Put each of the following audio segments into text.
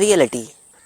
reality.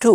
2,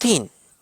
3,